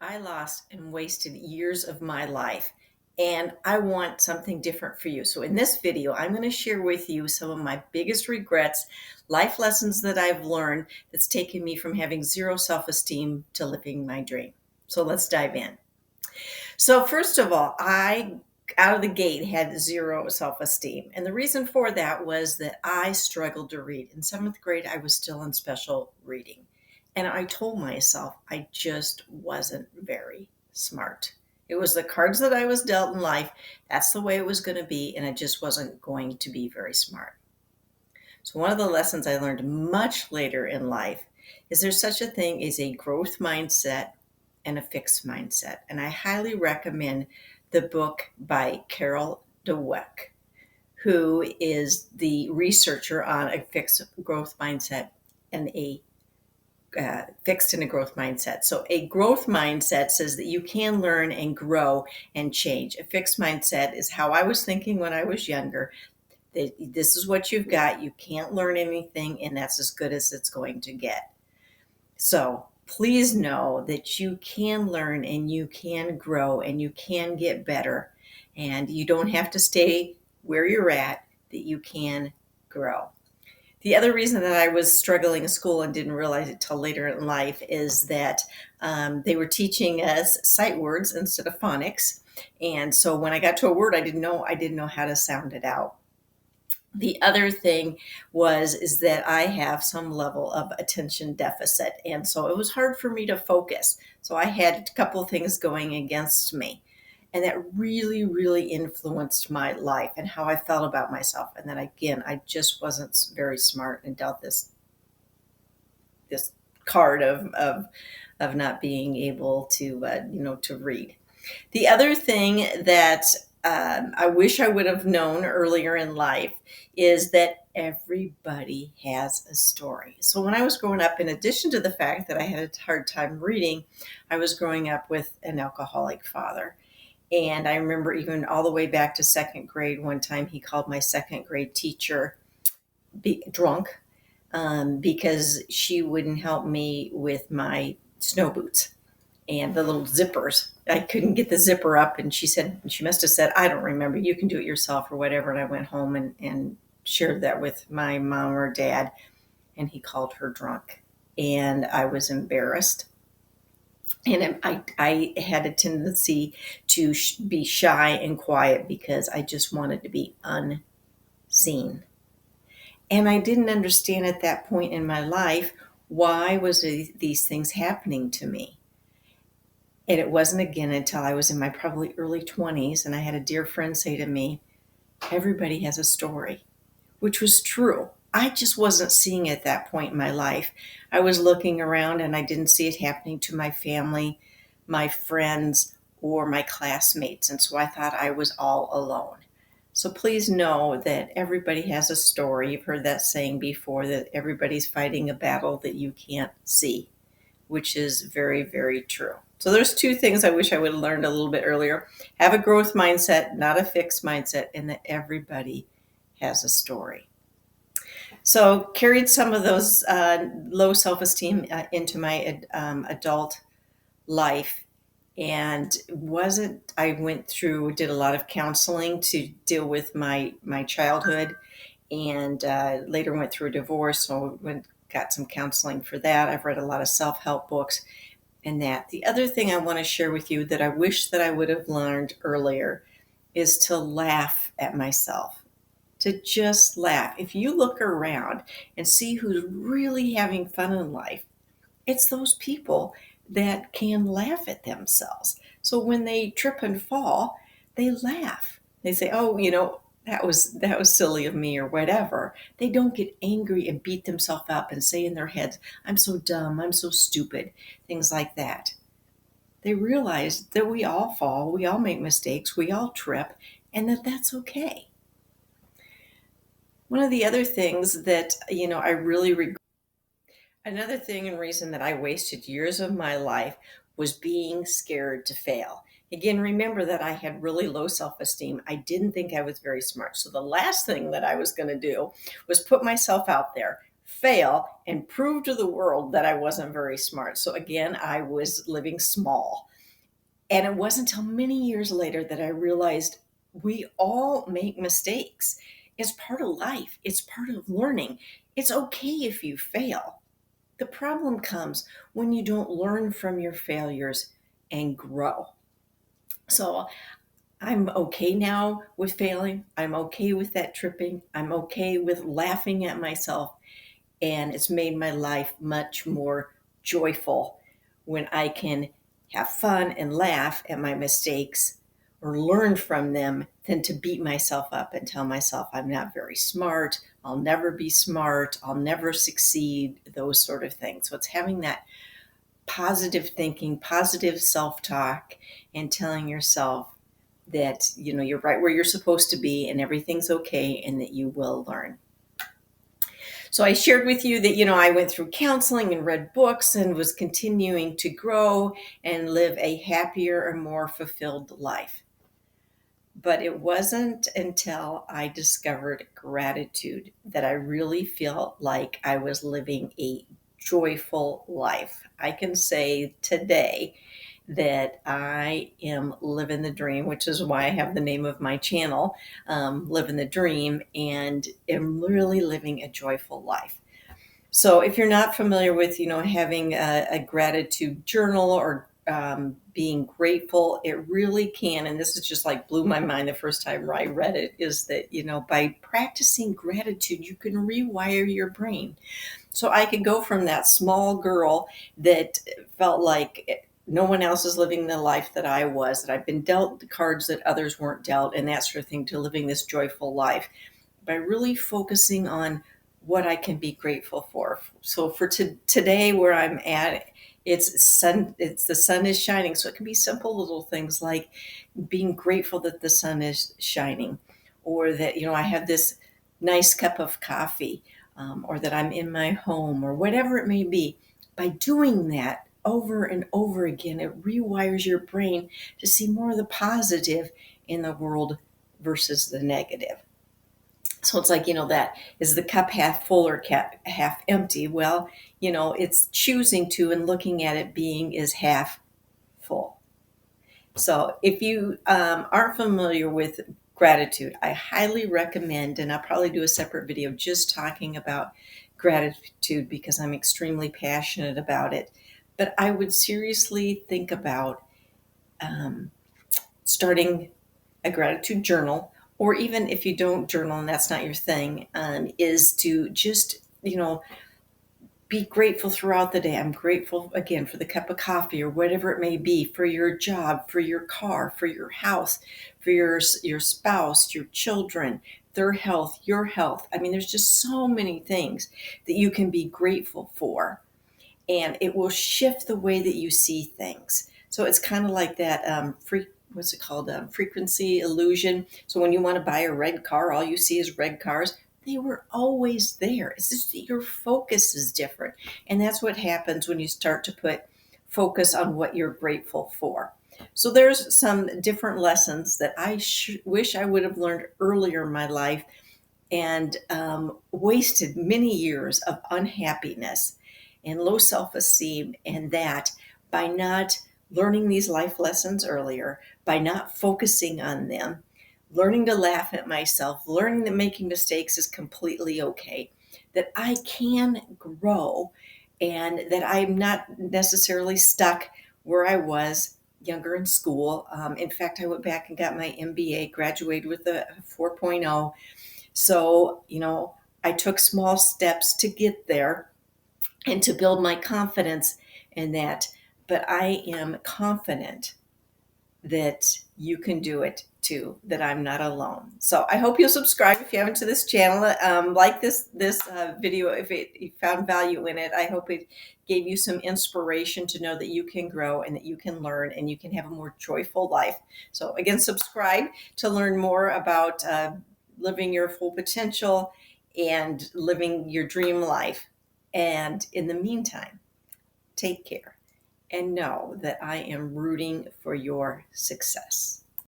I lost and wasted years of my life, and I want something different for you. So, in this video, I'm going to share with you some of my biggest regrets, life lessons that I've learned that's taken me from having zero self esteem to living my dream. So, let's dive in. So, first of all, I out of the gate had zero self esteem. And the reason for that was that I struggled to read. In seventh grade, I was still in special reading. And I told myself I just wasn't very smart. It was the cards that I was dealt in life. That's the way it was going to be. And I just wasn't going to be very smart. So, one of the lessons I learned much later in life is there's such a thing as a growth mindset and a fixed mindset. And I highly recommend the book by Carol Dweck, who is the researcher on a fixed growth mindset and a fixed and a growth mindset. So a growth mindset says that you can learn and grow and change. A fixed mindset is how I was thinking when I was younger. This is what you've got. You can't learn anything, and that's as good as it's going to get. So please know that you can learn and you can grow and you can get better, and you don't have to stay where you're at, that you can grow. The other reason that I was struggling in school and didn't realize it till later in life is that they were teaching us sight words instead of phonics. And so when I got to a word I didn't know how to sound it out. The other thing is that I have some level of attention deficit, and so it was hard for me to focus. So I had a couple of things going against me, and that really, really influenced my life and how I felt about myself. And then again, I just wasn't very smart and dealt this card of not being able to to read. The other thing that I wish I would have known earlier in life is that everybody has a story. So when I was growing up, in addition to the fact that I had a hard time reading, I was growing up with an alcoholic father. And I remember even all the way back to second grade, one time he called my second grade teacher drunk because she wouldn't help me with my snow boots and the little zippers. I couldn't get the zipper up, and she must have said, I don't remember, you can do it yourself or whatever. And I went home and shared that with my mom or dad, and he called her drunk. And I was embarrassed. And I had a tendency to be shy and quiet because I just wanted to be unseen. And I didn't understand at that point in my life, why was these things happening to me? And it wasn't again until I was in my probably early 20s, and I had a dear friend say to me, everybody has a story, which was true. I just wasn't seeing it at that point in my life. I was looking around and I didn't see it happening to my family, my friends, or my classmates. And so I thought I was all alone. So please know that everybody has a story. You've heard that saying before, that everybody's fighting a battle that you can't see, which is very, very true. So there's two things I wish I would have learned a little bit earlier. Have a growth mindset, not a fixed mindset, and that everybody has a story. So carried some of those low self-esteem into my adult life. And I did a lot of counseling to deal with my childhood, and later went through a divorce. So got some counseling for that. I've read a lot of self-help books and that. The other thing I want to share with you that I wish that I would have learned earlier is to laugh at myself, to just laugh. If you look around and see who's really having fun in life, it's those people that can laugh at themselves. So when they trip and fall, they laugh. They say, oh, that was silly of me or whatever. They don't get angry and beat themselves up and say in their heads, I'm so dumb, I'm so stupid, things like that. They realize that we all fall, we all make mistakes, we all trip, and that's okay. One of the other things that, I really regret, another thing and reason that I wasted years of my life was being scared to fail. Again, remember that I had really low self-esteem. I didn't think I was very smart. So the last thing that I was going to do was put myself out there, fail and prove to the world that I wasn't very smart. So again, I was living small. And it wasn't until many years later that I realized we all make mistakes. It's part of life, it's part of learning. It's okay if you fail. The problem comes when you don't learn from your failures and grow. So I'm okay now with failing. I'm okay with that tripping. I'm okay with laughing at myself. And it's made my life much more joyful when I can have fun and laugh at my mistakes or learn from them than to beat myself up and tell myself I'm not very smart, I'll never be smart, I'll never succeed, those sort of things. So it's having that positive thinking, positive self-talk, and telling yourself that you're right where you're supposed to be and everything's okay and that you will learn. So I shared with you that I went through counseling and read books and was continuing to grow and live a happier and more fulfilled life. But it wasn't until I discovered gratitude that I really felt like I was living a joyful life. I can say today that I am living the dream, which is why I have the name of my channel, Living the Dream, and am really living a joyful life. So if you're not familiar with, having a gratitude journal or being grateful, it really can. And this is just like blew my mind the first time I read it, is that, by practicing gratitude, you can rewire your brain. So I could go from that small girl that felt like no one else is living the life that I was, that I've been dealt the cards that others weren't dealt, and that sort of thing, to living this joyful life by really focusing on what I can be grateful for. So for today, where I'm at, it's the sun is shining. So it can be simple little things like being grateful that the sun is shining, or that, I have this nice cup of coffee, or that I'm in my home, or whatever it may be. By doing that over and over again, it rewires your brain to see more of the positive in the world versus the negative. So it's like, that is the cup half full or half empty. Well, it's choosing to and looking at it being is half full. So if you aren't familiar with gratitude, I highly recommend, and I'll probably do a separate video just talking about gratitude because I'm extremely passionate about it. But I would seriously think about starting a gratitude journal, or even if you don't journal and that's not your thing, is to just, be grateful throughout the day. I'm grateful again for the cup of coffee or whatever it may be, for your job, for your car, for your house, for your spouse, your children, their health, your health. I mean, there's just so many things that you can be grateful for, and it will shift the way that you see things. So it's kind of like that what's it called? Frequency illusion. So when you want to buy a red car, all you see is red cars. They were always there. It's just that your focus is different. And that's what happens when you start to put focus on what you're grateful for. So there's some different lessons that I wish I would have learned earlier in my life, and wasted many years of unhappiness and low self-esteem, and that by not learning these life lessons earlier, by not focusing on them, learning to laugh at myself, learning that making mistakes is completely okay, that I can grow, and that I'm not necessarily stuck where I was younger in school. In fact, I went back and got my MBA, graduated with a 4.0. So, I took small steps to get there and to build my confidence in that. But I am confident that you can do it too, that I'm not alone. So I hope you'll subscribe if you haven't to this channel. Like this video if you found value in it. I hope it gave you some inspiration to know that you can grow and that you can learn and you can have a more joyful life. So again, subscribe to learn more about living your full potential and living your dream life. And in the meantime, take care and know that I am rooting for your success.